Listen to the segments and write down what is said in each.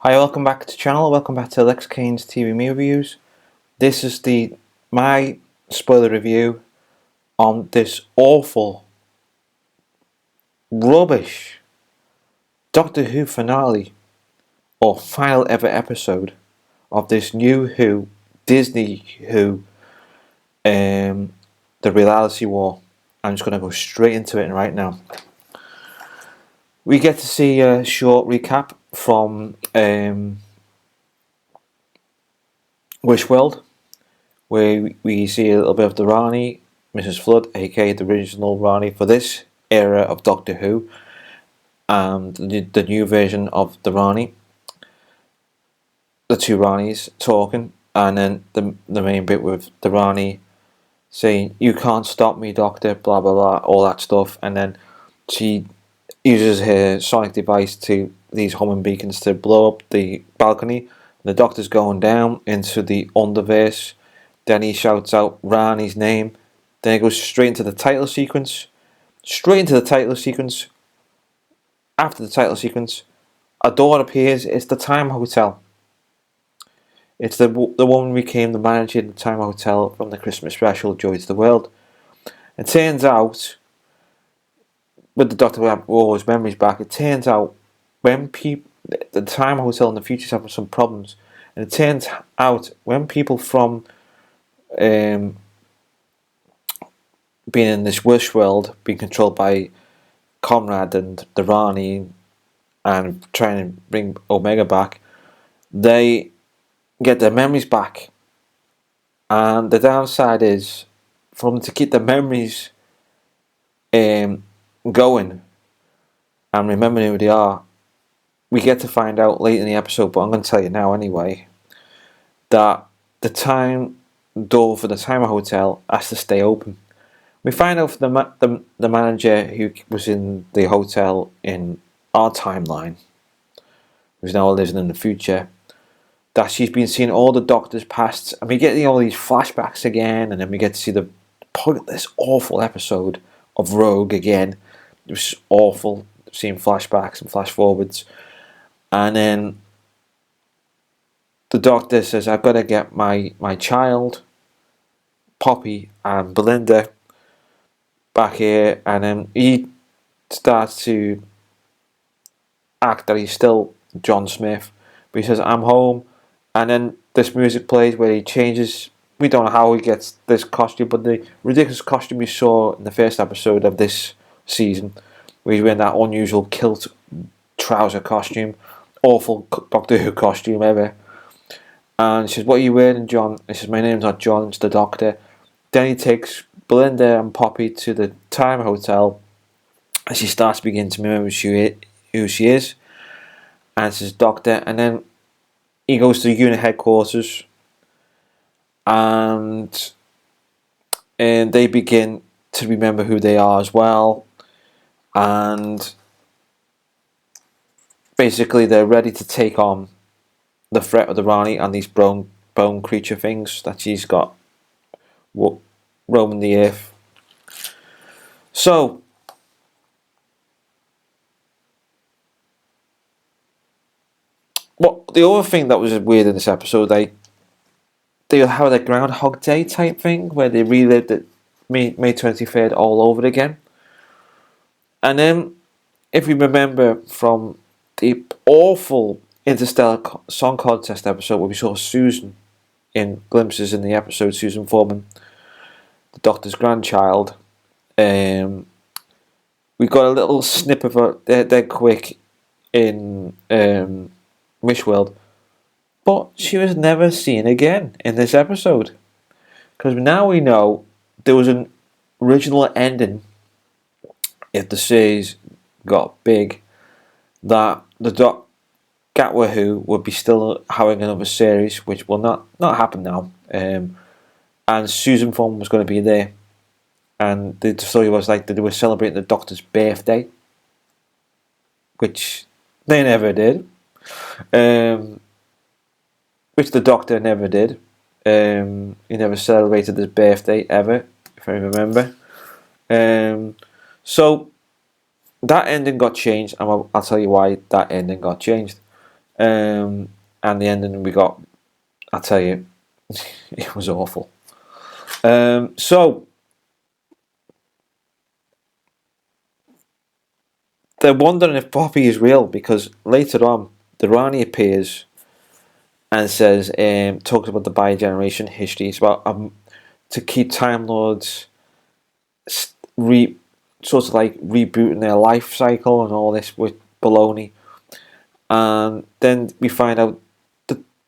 Hi, welcome back to the channel. Welcome back to Lex Kane's TV Me Reviews. This is my spoiler review on this awful, rubbish Doctor Who finale or final ever episode of this new Who, Disney Who, the reality war. I'm just going to go straight into it right now. We get to see a short recap from Wishworld, where we see a little bit of the Rani, Mrs. Flood, aka the original Rani for this era of Doctor Who, and the new version of the Rani, the two Ranis talking, and then the main bit with the Rani saying, "You can't stop me, Doctor," blah blah blah, all that stuff, and then she uses her sonic device to these homing beacons to blow up the balcony. The Doctor's going down into the underverse. Then he shouts out Rani's name. Then it goes straight into the title sequence. After the title sequence, a door appears. It's the Time Hotel. It's the woman who became the manager of the Time Hotel from the Christmas special, Joy to the World. It turns out, with the Doctor with all his memories back, it turns out when the Time Hotel in the future is having some problems, and it turns out when people from being in this wish world, being controlled by Conrad and the Rani, and trying to bring Omega back, they get their memories back. And the downside is, for them to keep their memories going and remembering who they are, we get to find out late in the episode, but I'm going to tell you now anyway, that the time door for the Time Hotel has to stay open. We find out from the manager who was in the hotel in our timeline, who's now living in the future, that she's been seeing all the Doctor's pasts, and we get all these flashbacks again, and then we get to see the pointless, awful episode of Rogue again. It was awful, seeing flashbacks and flash forwards, and then the Doctor says, "I've got to get my child, Poppy and Belinda, back here," and then he starts to act that he's still John Smith, but he says, "I'm home," and then this music plays where he changes. We don't know how he gets this costume, but the ridiculous costume we saw in the first episode of this season, where he's wearing that unusual kilt trouser costume, awful Doctor Who costume ever. And she says, "What are you wearing, John?" He says, "My name's not John, it's the Doctor." Then he takes Belinda and Poppy to the Time Hotel, and she starts beginning to remember who she is, and says, "Doctor," and then he goes to the unit headquarters, and they begin to remember who they are as well, and basically they're ready to take on the threat of the Rani and these bone creature things that she's got roaming the earth. So the other thing that was weird in this episode, they have a Groundhog Day type thing where they relived it May 23rd all over again. And then, if we remember from the awful Interstellar Song Contest episode where we saw Susan in glimpses in the episode, Susan Foreman, the Doctor's grandchild, we got a little snip of her dead quick in Wishworld, but she was never seen again in this episode, because now we know there was an original ending if the series got big, that the Gatwa Who would be still having another series, which will not happen now, and Susan Foreman was going to be there, and the story was like that they were celebrating the Doctor's birthday, which they never did, which the Doctor never did. He never celebrated his birthday ever, if I remember. So that ending got changed, and I'll tell you why that ending got changed. And the ending we got, I tell you, it was awful. So they're wondering if Poppy is real, because later on the Rani appears and says, talks about the bi-generation history. It's about to keep Time Lords sort of like rebooting their life cycle and all this with baloney. And then we find out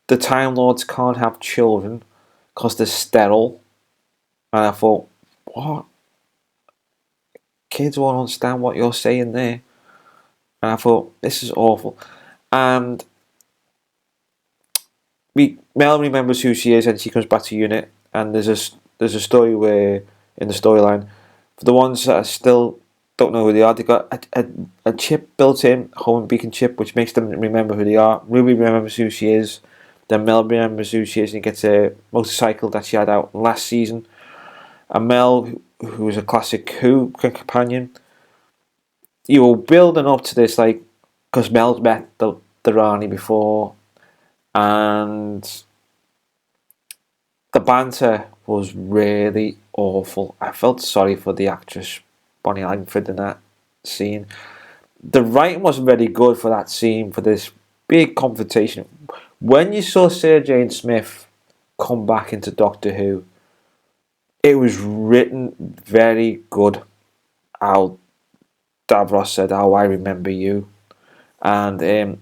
the Time Lords can't have children because they're sterile. And I thought, what? Kids won't understand what you're saying there. And I thought, this is awful. And Mel remembers who she is, and she comes back to unit. And there's a story where, in the storyline, for the ones that still don't know who they are, they got a chip built in, home beacon chip, which makes them remember who they are. Ruby remembers who she is. Then Mel remembers who she is, and gets a motorcycle that she had out last season. And Mel, who is a classic Who companion, you were building up to this, like, because Mel's met the Rani before, and the banter was really awful. I felt sorry for the actress Bonnie Langford in that scene. The writing wasn't very good for that scene, for this big confrontation. When you saw Sarah Jane Smith come back into Doctor Who, it was written very good. How Davros said, "Oh, I remember you," and they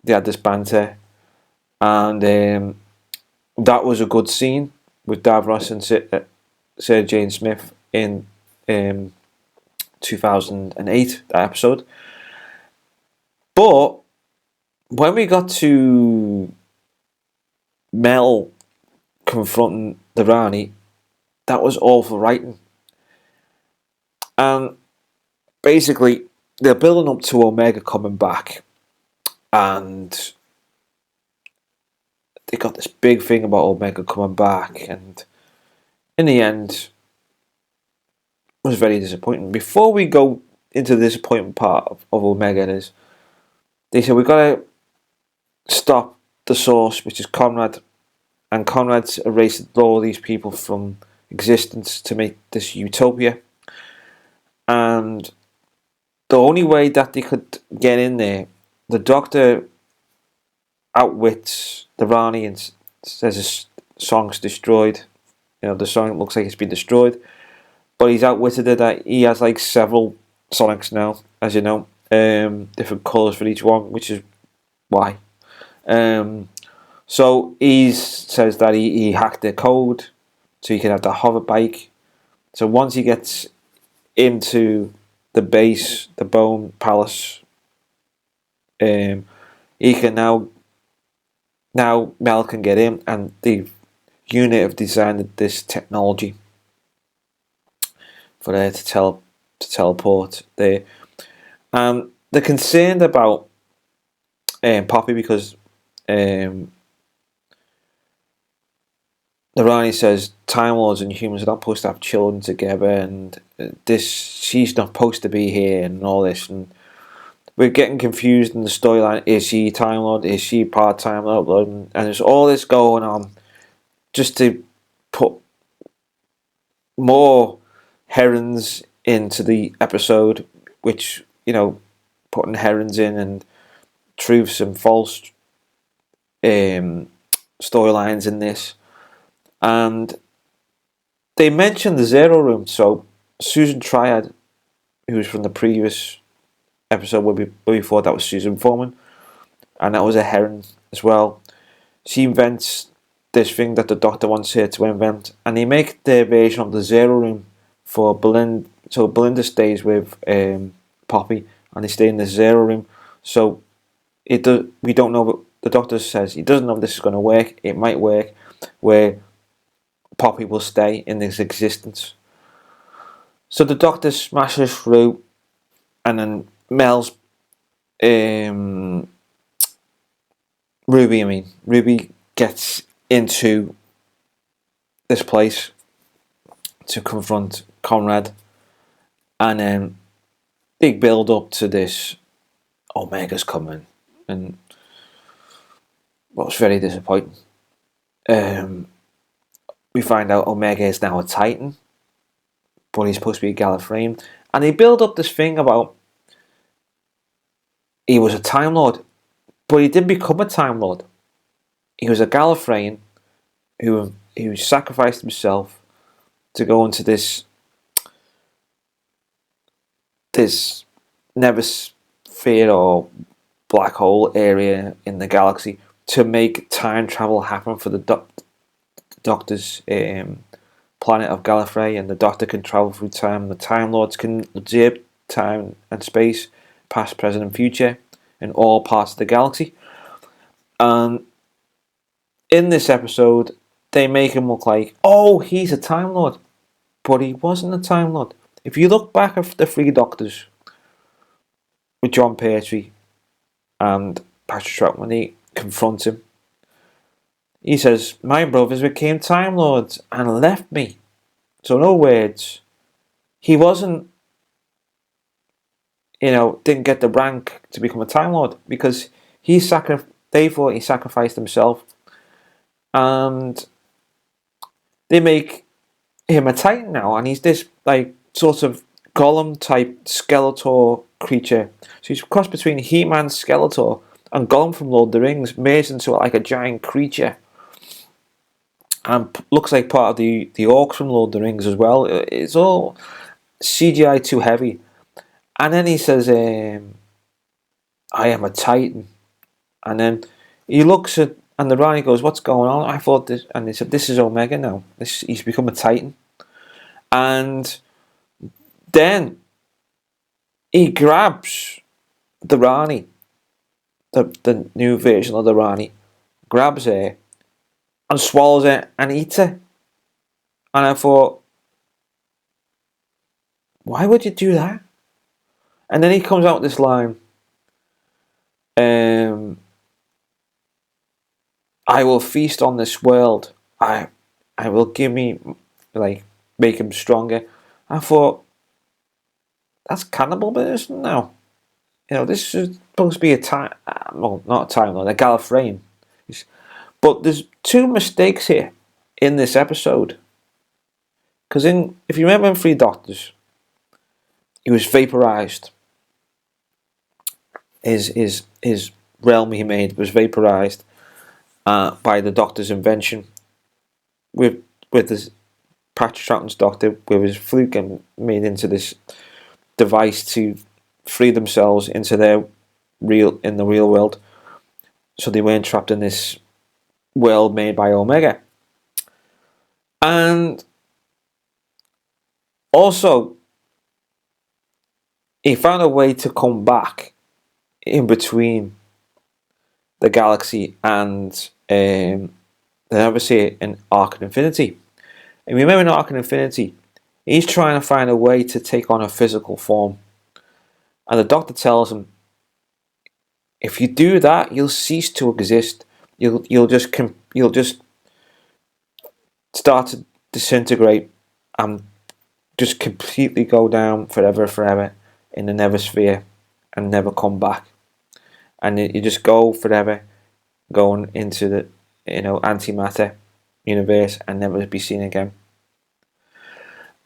had this banter, and that was a good scene with Davros and Sarah Jane Smith in 2008, that episode. But when we got to Mel confronting the Rani, that was awful writing. And basically, they're building up to Omega coming back, and they got this big thing about Omega coming back, and in the end, it was very disappointing. Before we go into the disappointing part of Omega, is they said we've got to stop the source, which is Conrad, and Conrad's erased all these people from existence to make this utopia. And the only way that they could get in there, the Doctor outwits the Rani and says his song's destroyed. You know, the song looks like it's been destroyed, but he's outwitted it that he has like several Sonics now, as you know, different colours for each one, which is why. So he says that he hacked the code so he can have the hover bike. So once he gets into the base, the Bone Palace, he can now Mel can get in, and the unit have designed this technology for her to teleport there. They're concerned about Poppy because the Rani says Time Lords and humans are not supposed to have children together, and she's not supposed to be here, and all this, and we're getting confused in the storyline. Is she Time Lord? Is she part Time Lord? And there's all this going on just to put more herons into the episode, which, you know, putting herons in and truths and false storylines in this. And they mentioned the Zero Room, so Susan Triad, who was from the previous episode where we thought that was Susan Foreman, and that was a heron as well. She invents this thing that the Doctor wants her to invent, and they make their version of the Zero Room for Belinda. So Belinda stays with Poppy, and they stay in the Zero Room. So we don't know, but the Doctor says he doesn't know if this is going to work. It might work, where Poppy will stay in this existence. So the Doctor smashes through, and then Mel's Ruby gets into this place to confront Conrad, and then big build up to this Omega's coming, and was very disappointing. We find out Omega is now a Titan, but he's supposed to be a Gallifreyan, and they build up this thing about he was a Time Lord, but he didn't become a Time Lord. He was a Gallifreyan who sacrificed himself to go into this never-sphere or black hole area in the galaxy to make time travel happen for the Doctor's planet of Gallifrey, and the Doctor can travel through time. The Time Lords can observe time and space, past, present, and future, in all parts of the galaxy. And in this episode, they make him look like, oh, he's a Time Lord, but he wasn't a Time Lord. If you look back at the Three Doctors with John Pertwee and Patrick Troughton, when they confront him, he says, my brothers became Time Lords and left me. So in other words, he wasn't, didn't get the rank to become a Time Lord because they thought he sacrificed himself, and they make him a Titan now, and he's this sort of Gollum type Skeletor creature. So he's a cross between He-Man, Skeletor, and Gollum from Lord of the Rings, merged into a giant creature, and looks like part of the orcs from Lord of the Rings as well. It's all CGI too heavy. And then he says, I am a Titan. And then he looks at, and the Rani goes, what's going on? I thought this, and they said, this is Omega now. He's become a Titan. And then he grabs the Rani, the new version of the Rani, grabs her and swallows it and eats it. And I thought, why would you do that? And then he comes out with this line, I will feast on this world. I will make him stronger. I thought, that's cannibalism now. This is supposed to be not a Time Lord, a Gallifreyan. But there's two mistakes here in this episode. Because if you remember in Three Doctors, he was vaporized. His realm he made was vaporized by the Doctor's invention. With this Patrick Troughton's Doctor, with his fluke and made into this device to free themselves into the real world, so they weren't trapped in this world made by Omega. And also, he found a way to come back in between the galaxy and the Neverseer in Arc of Infinity. And remember in Arc of Infinity, he's trying to find a way to take on a physical form. And the Doctor tells him, if you do that, you'll cease to exist. You'll just start to disintegrate and just completely go down forever in the Neversphere and never come back. And you just go forever, going into the antimatter universe and never be seen again.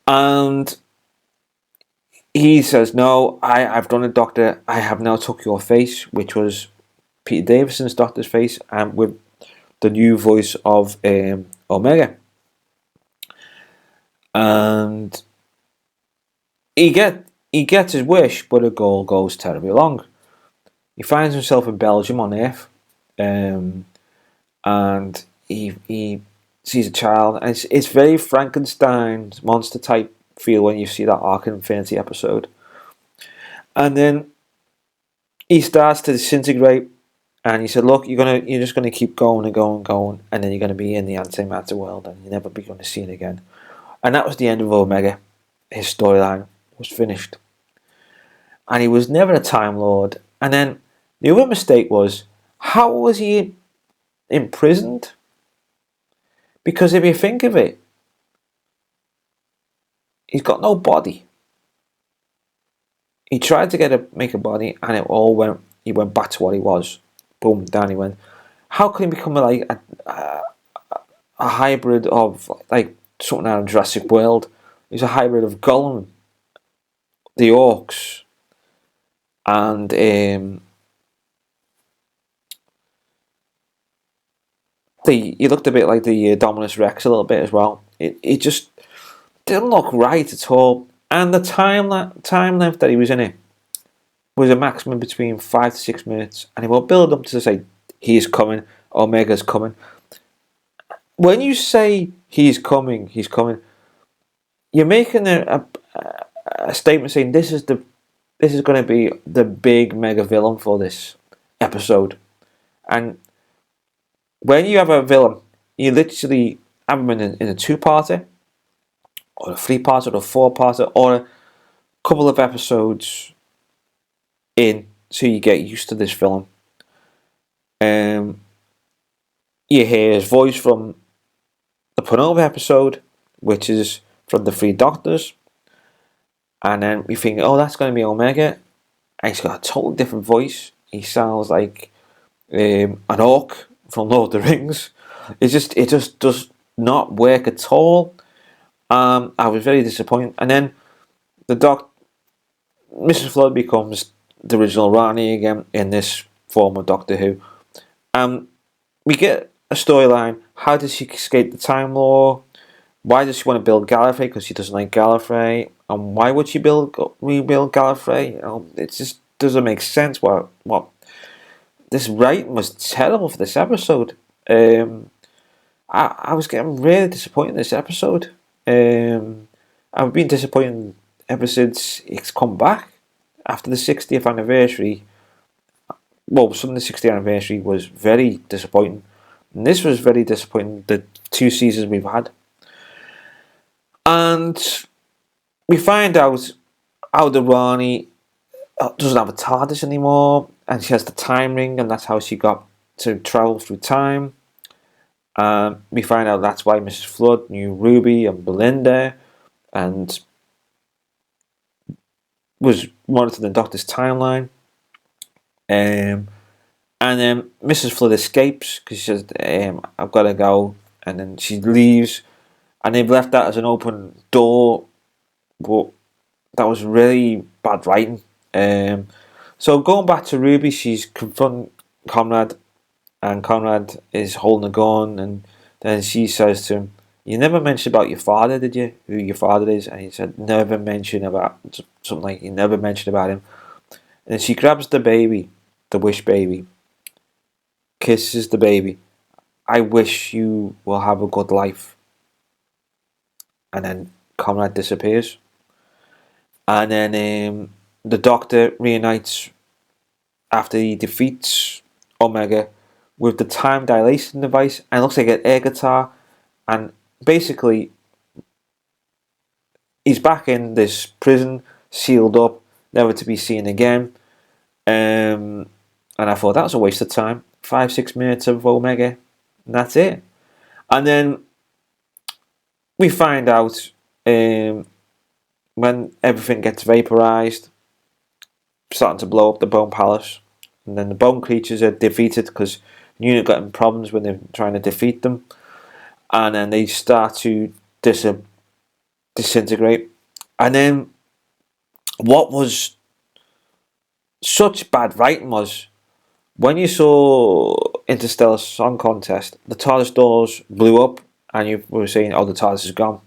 And he says, no, I've done it, Doctor. I have now took your face, which was Peter Davison's Doctor's face, and with the new voice of Omega. And he gets his wish, but the goal goes terribly wrong. He finds himself in Belgium on Earth, and he sees a child, and it's very Frankenstein's monster type feel when you see that Arc of Infinity episode. And then he starts to disintegrate, and he said, look, you're just gonna keep going and going and going, and then you're gonna be in the antimatter world and you're never be going to see it again. And that was the end of Omega. His storyline was finished. And he was never a Time Lord. And then the other mistake was, how was he imprisoned? Because if you think of it, he's got no body. He tried to make a body, and he went back to what he was. Boom, down he went. how can he become like a hybrid of like something out of Jurassic World? He's a hybrid of Gollum, the orcs, and he looked a bit like the Dominus Rex a little bit as well. It just didn't look right at all. And the time length that he was in it was a maximum between 5 to 6 minutes, and he will build up to say he's coming, Omega's coming. When you say he's coming, you're making a statement saying this is going to be the big mega villain for this episode. And when you have a villain, you literally have him in a two-parter, or a three-parter, or a four-parter, or a couple of episodes in, so you get used to this villain. You hear his voice from the penultimate episode, which is from the Three Doctors, and then you think, oh, that's going to be Omega, and he's got a totally different voice. He sounds like an orc from Lord of the Rings. It just does not work at all. I was very disappointed, and then Mrs. Flood becomes the original Rani again in this form of Doctor Who. We get a storyline. How does she escape the Time Law? Why does she want to build Gallifrey? Because she doesn't like Gallifrey. And why would she rebuild Gallifrey? It just doesn't make sense. What this writing was terrible for this episode. I was getting really disappointed in this episode. I've been disappointed ever since it's come back after the 60th anniversary. Well, some of the 60th anniversary was very disappointing, and this was very disappointing. The 2 seasons we've had, and we find out how the Rani doesn't have a TARDIS anymore, and she has the time ring, and that's how she got to travel through time. We find out that's why Mrs. Flood knew Ruby and Belinda, and was monitoring the Doctor's timeline. And then Mrs. Flood escapes because she says, I've got to go, and then she leaves, and they've left that as an open door, but that was really bad writing. So going back to Ruby, she's confronting Conrad, and Conrad is holding a gun, and then she says to him, you never mentioned about your father, did you? Who your father is? And he said, never mention about something like, you never mentioned about him. And she grabs the baby, the wish baby, kisses the baby. I wish you will have a good life. And then Conrad disappears. And then the Doctor reunites after he defeats Omega with the time dilation device, and it looks like an air guitar, and basically he's back in this prison, sealed up, never to be seen again. And I thought that was a waste of time. 5-6 minutes of Omega, and that's it. And then we find out when everything gets vaporized, starting to blow up the Bone Palace, and then the Bone creatures are defeated because Unit got in problems when they're trying to defeat them, and then they start to disintegrate. And then what was such bad writing was when you saw Interstellar Song Contest, the TARDIS doors blew up, and you were saying, "Oh, the TARDIS is gone."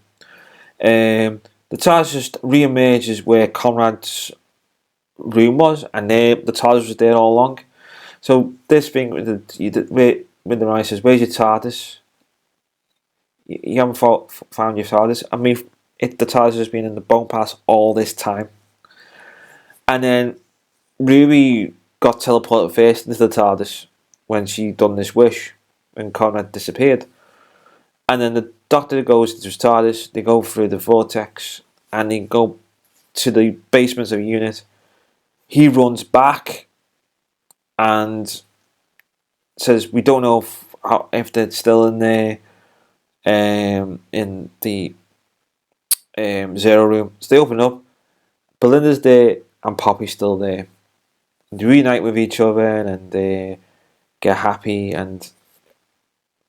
The TARDIS just re-emerges where Conrad's room was, and the TARDIS was there all along. So this thing with the Rani says, "Where's your TARDIS? You haven't found your TARDIS." I mean, the TARDIS has been in the Bone Pass all this time. And then Ruby got teleported first into the TARDIS when she done this wish, when Conrad disappeared. And then the Doctor goes into his TARDIS, they go through the vortex, and they go to the basements of a unit. He runs back and says, we don't know if they're still in there, in the Zero room. So they open up, Belinda's there and Poppy's still there. They reunite with each other and they get happy, and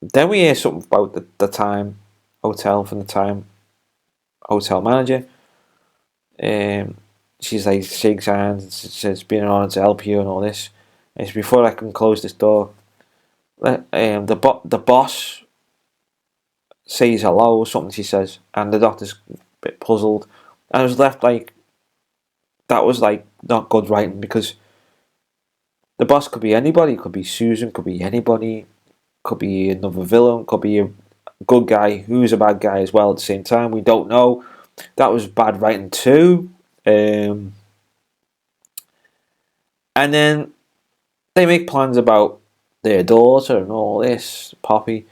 Then we hear something about the Time Hotel from the Time Hotel manager. She's like, shakes hands and says, "Been an honour to help you," and all this. It's before I can close this door. The boss says hello or something. She says, and the doctor's a bit puzzled, and I was left like, that was like not good writing, because the boss could be anybody. Could be Susan. Could be anybody. Could be another villain. Could be a good guy who's a bad guy as well at the same time. We don't know. That was bad writing too. And then they make plans about their daughter and all this. Poppy.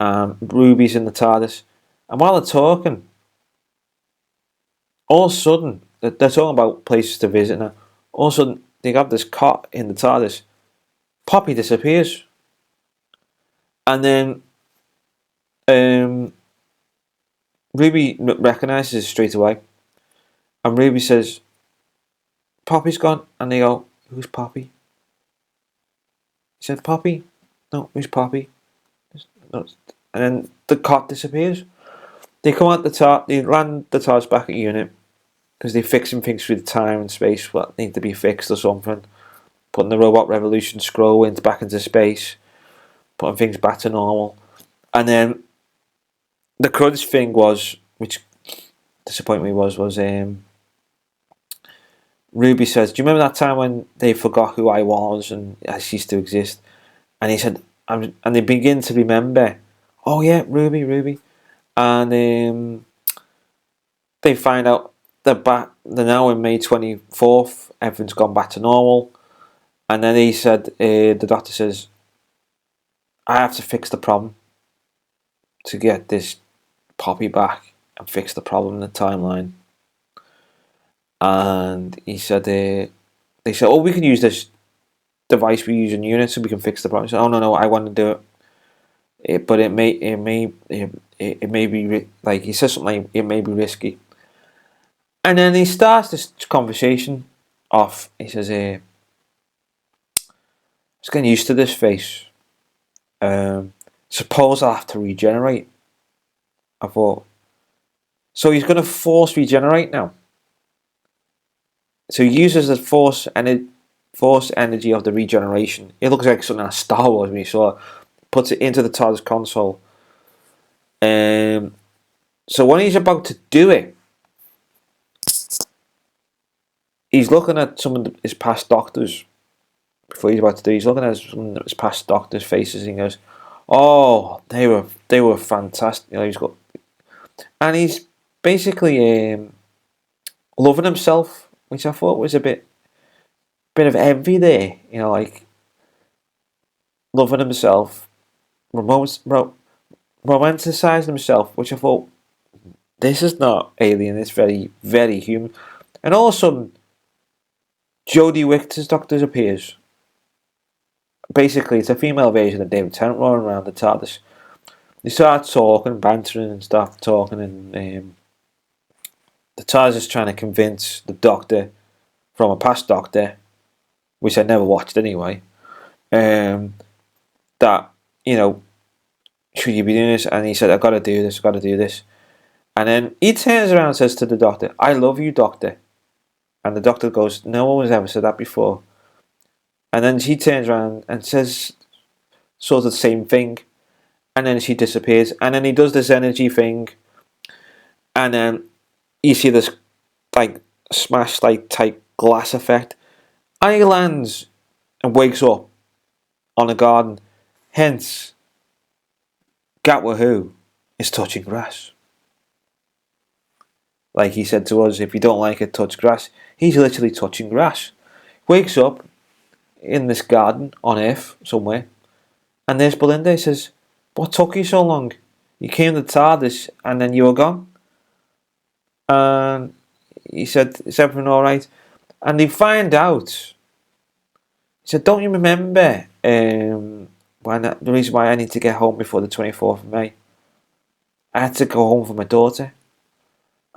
Ruby's in the TARDIS. And while they're talking, all of a sudden, they're talking about places to visit now. All of a sudden, they have this cot in the TARDIS. Poppy disappears. And then Ruby recognises it straight away. And Ruby says, "Poppy's gone." And they go, "Who's Poppy?" He said, "Poppy? No, who's Poppy?" And then the cot disappears. They come out they land the TARDIS back at unit, because they're fixing things through the time and space that need to be fixed or something. Putting the Robot Revolution scroll back into space, putting things back to normal. And then the crudge thing was, which disappointed me, was Ruby says, "Do you remember that time when they forgot who I was and I ceased to exist?" And he said, and they begin to remember, "Oh yeah, Ruby." And they find out they're back. They're now in May 24th. Everything's gone back to normal. And then he said, the doctor says, "I have to fix the problem to get this Poppy back and fix the problem in the timeline." And he said, they said, "Oh, we can use this device we use in unit so we can fix the problem." He said, "Oh no, I want to do it, but it may be like," he says something like, "It may be risky." And then he starts this conversation off. He says, "I was getting used to this face. Suppose I'll have to regenerate." I thought, so he's going to force regenerate now. So he uses the force energy of the regeneration. It looks like something out of Star Wars when you saw it. Puts it into the TARDIS console. So when he's about to do it, he's looking at some of his past doctors. Before he's about to do, he's looking at some of his past doctors' faces, and he goes, "Oh, they were fantastic." You know, he's got, and he's basically loving himself, which I thought was a bit of envy there. You know, like loving himself, romanticizing himself, which I thought, this is not alien. It's very, very human. And all of a sudden, Jodie Whittaker's Doctor appears. Basically, it's a female version of David Tennant running around the TARDIS. They start talking, bantering and stuff, talking, and the TARDIS is trying to convince the Doctor from a past Doctor, which I never watched anyway, that, you know, should you be doing this? And he said, "I've got to do this, I've got to do this." And then he turns around and says to the Doctor, "I love you, Doctor." And the Doctor goes, "No one has ever said that before." And then she turns around and says sort of the same thing. And then she disappears. And then he does this energy thing. And then you see this like smash like type glass effect. And he lands and wakes up on a garden. Hence, Gatwa Who is touching grass. Like he said to us, if you don't like it, touch grass. He's literally touching grass. Wakes up in this garden on Earth somewhere, and there's Belinda. He says, "What took you so long? You came to TARDIS and then you were gone." And he said, "Is everything alright?" And they find out. He said, "Don't you remember when the reason why I need to get home before the 24th of May? I had to go home for my daughter."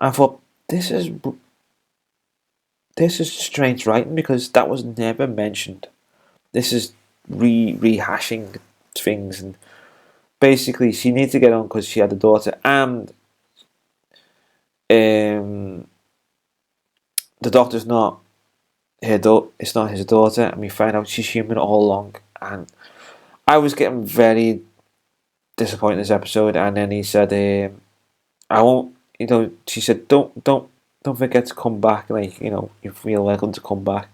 I thought, this is strange writing, because that was never mentioned. This is rehashing things, and basically she needs to get on because she had a daughter, and the doctor's not it's not his daughter, and we find out she's human all along. And I was getting very disappointed in this episode, and then he said, "I won't." She said, "Don't forget to come back. Like, you feel welcome to come back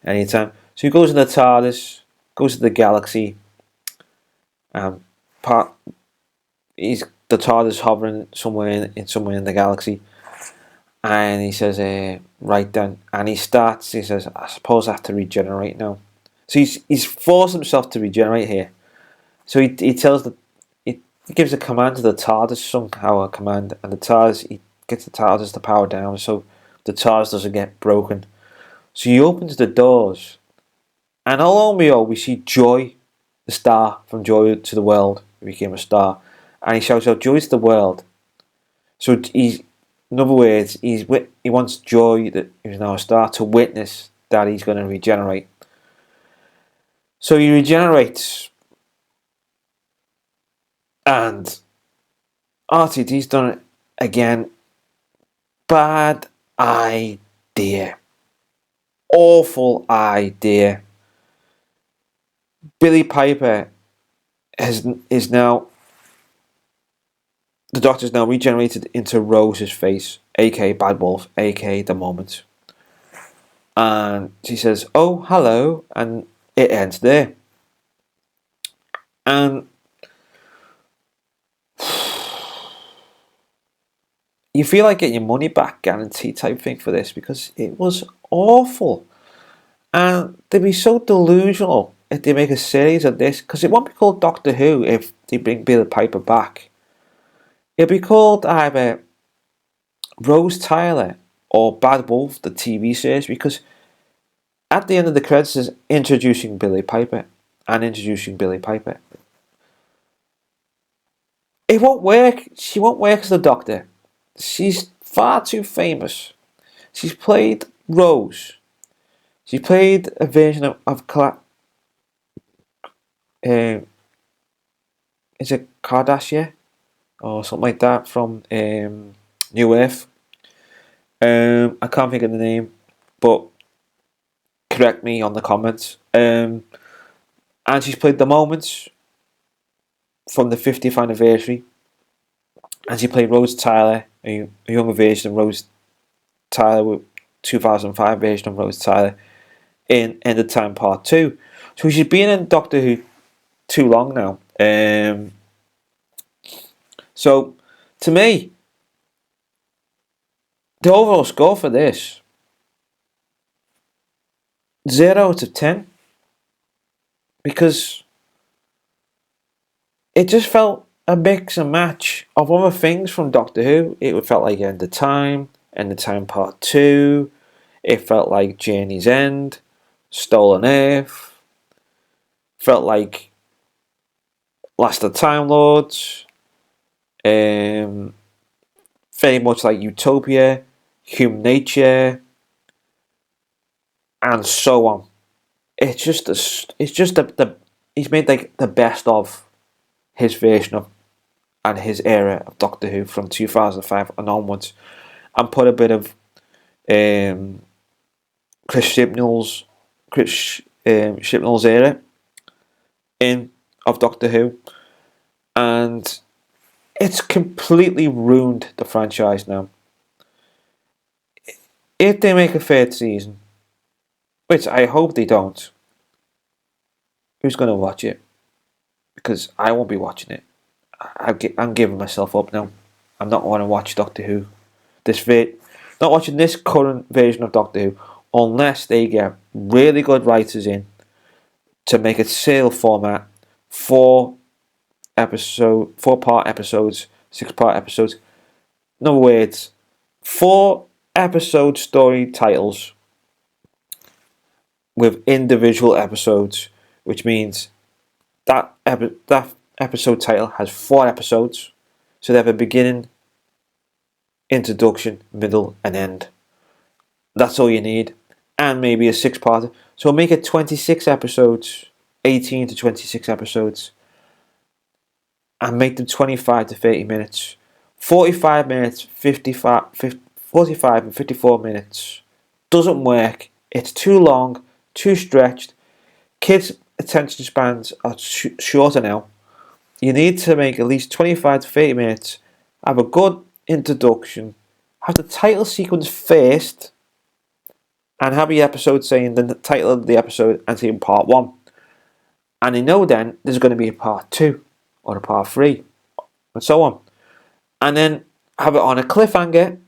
anytime." So he goes to the TARDIS, goes to the galaxy, and the TARDIS hovering somewhere in the galaxy, and he says, "Right then," and he says, "I suppose I have to regenerate now." So he's forced himself to regenerate here. So he gives a command to the TARDIS, somehow a command, and he gets the TARDIS to power down so the TARDIS doesn't get broken. So he opens the doors, and all and behold, we see Joy, the star from Joy to the World. He became a star, and he shouts out, "Joy to the world." So in other words, he wants Joy, that who's now a star, to witness that he's going to regenerate. So he regenerates, and RTD's done it again. Bad idea. Awful idea. Billy Piper is now... The Doctor's now regenerated into Rose's face, aka Bad Wolf, aka The Moment. And she says, "Oh, hello," and it ends there. And you feel like getting your money back guarantee type thing for this, because it was awful. And they'd be so delusional if they make a series of this, because it won't be called Doctor Who if they bring Billy Piper back. It'll be called either Rose Tyler or Bad Wolf, the TV series, because at the end of the credits is introducing Billy Piper and introducing Billy Piper. It won't work. She won't work as the Doctor. She's far too famous. She's played Rose. She played a version of is it Kardashian or something like that from New Earth. I can't think of the name, but correct me on the comments. And she's played The Moments from the 50th anniversary, and she played Rose Tyler, a younger version of Rose Tyler, with 2005 version of Rose Tyler in End of Time Part 2. So she's been in Doctor Who too long now. So to me, the overall score for this, 0 out of 10, because it just felt a mix and match of other things from Doctor Who. It felt like End of Time Part 2. It felt like Journey's End, Stolen Earth. Felt like Last of the Time Lords. Very much like Utopia, Human Nature, and so on. It's just he's made like the best of his version of and his era of Doctor Who from 2005 and onwards, and put a bit of Chris Chibnall's era in of Doctor Who, and it's completely ruined the franchise now. If they make a third season, which I hope they don't, who's going to watch it? Because I won't be watching it. I'm giving myself up now. I'm not going to watch Doctor Who. Not watching this current version of Doctor Who unless they get really good writers in to make a serial format, 4-part episodes, 6-part episodes. In other words, 4 episode story titles with individual episodes, which means that episode title has 4 episodes, so they have a beginning, introduction, middle, and end. That's all you need, and maybe a 6-part. So make it 26 episodes, 18 to 26 episodes, and make them 25 to 30 minutes. 45 minutes, 45 and 54 minutes doesn't work. It's too long, too stretched. Kids' attention spans are shorter now. You need to make at least 25 to 30 minutes, have a good introduction, have the title sequence first, and have your episode saying the title of the episode and saying part 1. And you know then there's going to be a part 2 or a part 3 and so on. And then have it on a cliffhanger.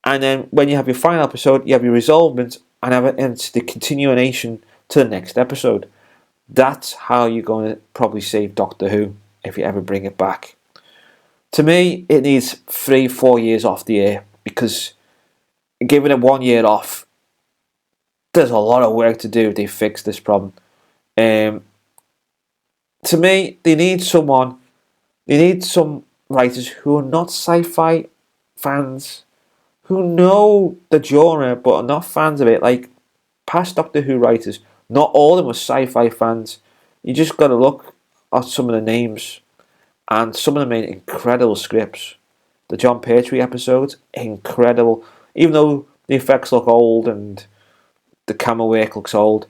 And then when you have your final episode, you have your resolvement and have it into the continuation to the next episode. That's how you're going to probably save Doctor Who if you ever bring it back. To me, it needs 3-4 years off the air, because giving it 1 year off, there's a lot of work to do if they fix this problem. To me, they need some writers who are not sci-fi fans, who know the genre but are not fans of it, like past Doctor Who writers. Not all of them were sci-fi fans. You just got to look at some of the names, and some of them made incredible scripts. The John Pertwee episodes, incredible. Even though the effects look old and the camera work looks old,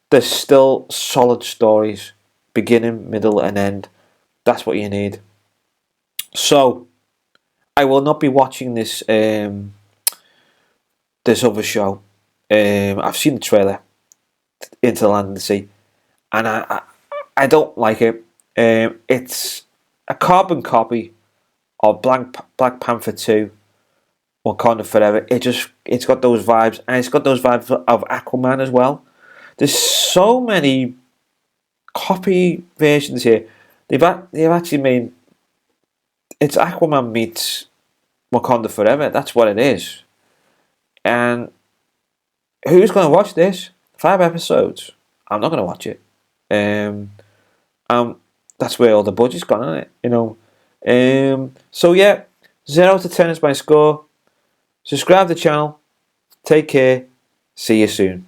they're still solid stories, beginning, middle, and end. That's what you need. So, I will not be watching this this other show. I've seen the trailer, Into the Land of the Sea, and I don't like it. It's a carbon copy of Black Panther 2, Wakanda Forever. It's got those vibes, and it's got those vibes of Aquaman as well. There's so many copy versions here. They've actually made, it's Aquaman meets Wakanda Forever. That's what it is. And who's going to watch this? 5 episodes. I'm not going to watch it. That's where all the budget's gone, isn't it? You know. So yeah, 0 to 10 is my score. Subscribe to the channel. Take care. See you soon.